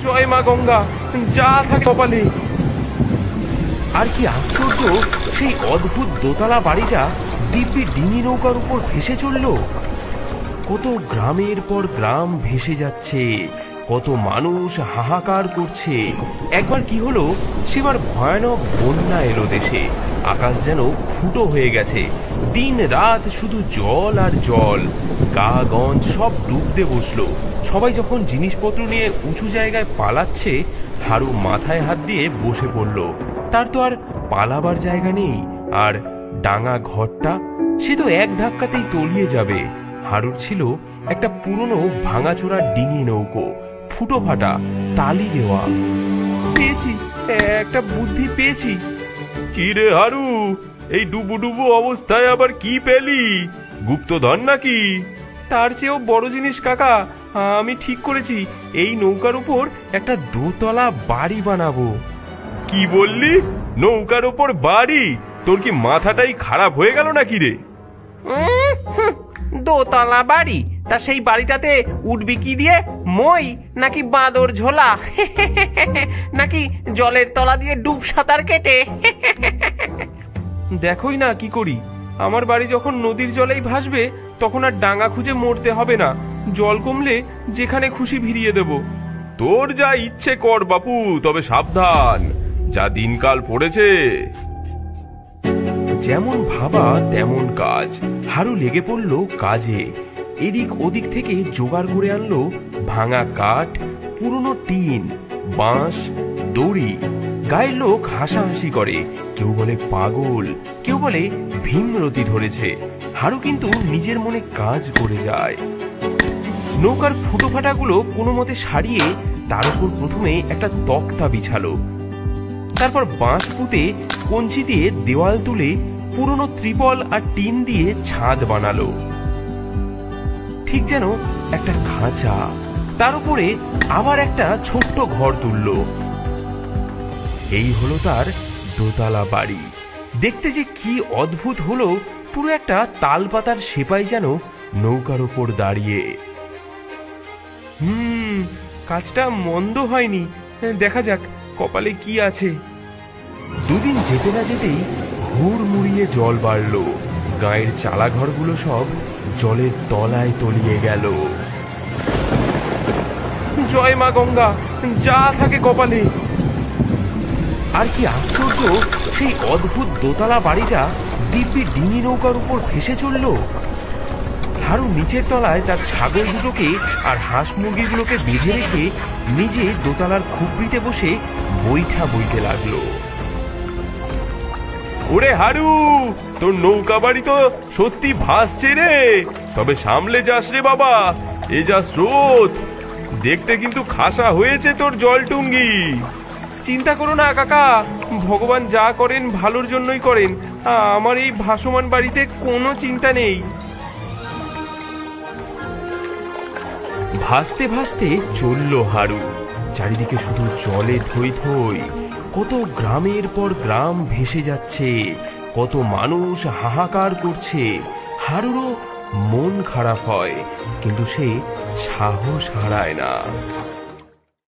জয় মা গঙ্গা, যা থাকে কপালে। আর কি আশ্চর্য, সেই অদ্ভুত দোতলা বাড়িটা দিব্যি ডিঙি নৌকার উপর ভেসে চলল। কত গ্রামের পর গ্রাম ভেসে যাচ্ছে, কত মানুষ হাহাকার করছে। একবার কি হলো, সেবার ভয়ানক বন্যা এলো দেশে। আকাশ যেন ফুটো হয়ে গেছে, দিন রাত শুধু জল আর জল। গা গঞ্জ সব ডুবতে বসলো। সবাই যখন জিনিসপত্র নিয়ে উঁচু জায়গায় পালাচ্ছে, হারু মাথায় হাত দিয়ে বসে পড়ল। তার তো আর পালাবার জায়গা নেই। আর ডাঙা ঘরটা, সে তো এক ধাক্কাতেই তলিয়ে যাবে। হারুর ছিল একটা পুরনো ভাঙাচোরা ডিঙি নৌকো, ফুটো ফাটা, তালি দেওয়া। পেয়েছি, একটা বুদ্ধি পেয়েছি। কি রে হারু, এই ডুবু ডুবু অবস্থায় আবার কি পেলি? গুপ্তধন নাকি? তার চেয়েও বড় জিনিস কাকা, আমি ঠিক করেছি এই নৌকার উপর একটা দোতলা বাড়ি বানাবো। কি বললি? নৌকার উপর বাড়ি? তোর কি মাথাটাই খারাপ হয়ে গেল নাকি রে? দোতলা বাড়ি? তা সেই বাড়িটাতে উঠবি কি দিয়ে? মই নাকি বাঁদর ঝোলা? নাকি জলের তলা দিয়ে ডুব সাঁতার কেটে? দেখোই না কি করি। আমার বাড়ি যখন নদীর জলেই ভাসবে, তখন আর ডাঙা খুঁজে মরতে হবে না। জল কমলে যেখানে খুশি ভিড়িয়ে দেব। তোর যা ইচ্ছে কর বাপু, তবে সাবধান, যা দিনকাল পড়েছে। যেমন ভাবা তেমন কাজ। হারু লেগে পড়ল কাজে। এদিক ওদিক থেকে জোগাড় করে আনলো ভাঙা কাঠ, পুরনো টিন, বাঁশ, দড়ি। গায়ের লোক হাসাহাসি করে, কেউ বলে পাগল, কেউ বলে ভীমরতি ধরেছে। হারু কিন্তু নিজের মনে কাজ করে যায়। নৌকার ফুটো ফাটাগুলো কোনো মতে সারিয়ে তার উপর প্রথমে একটা তক্তা বিছালো। তারপর বাঁশ পুঁতে কঞ্চি দিয়ে দেওয়াল তুলে পুরনো ত্রিপল আর টিন দিয়ে ছাদ বানালো, ঠিক যেন একটা খাঁচা। তার উপরে আবার একটা ছোট্ট ঘর তুলল। এই হলো তার দোতলা বাড়ি। দেখতে যে কি অদ্ভুত হলো, পুরো একটা তালপাতার সেপাই যেন নৌকার উপর দাঁড়িয়ে। কাজটা মন্দ হয়নি, দেখা যাক কপালে কি আছে। দুদিন যেতে না যেতেই হুড়মুড়িয়ে জল বাড়ল। গায়ের চালাঘরগুলো সব জলের তলায় তলিয়ে গেল। জয় মা গঙ্গা, যা থাকে কপালে। আর কি আশ্চর্য, সেই অদ্ভুত দোতলা বাড়িটা দিব্যি ডিঙি নৌকার উপর ভেসে চলল। হারু নিচের তলায় তার ছাগল দুটোকে আর হাঁস মুরগিগুলোকে বেঁধে রেখে নিজে দোতলার খুপড়িতে বসে বৈঠা বইতে লাগলো। ওরে হারু, তোর নৌকা বাড়ি তো সত্যি ভাসছে রে। তবে সামলে যাস রে বাবা, এ যা স্রোত। দেখতে কিন্তু খাসা হয়েছে তোর জলটুঙ্গি। চিন্তা করো না কাকা, ভগবান যা করেন ভালোর জন্যই করেন। আমার এই ভাসমান বাড়িতে কোনো চিন্তা নেই। ভাসতে ভাসতে চলল হারু। চারিদিকে শুধু জলে থই থই। কত গ্রামের পর গ্রাম ভেসে যাচ্ছে, কত মানুষ হাহাকার করছে। হারুরও মন খারাপ হয়, কিন্তু সে সাহস হারায় না।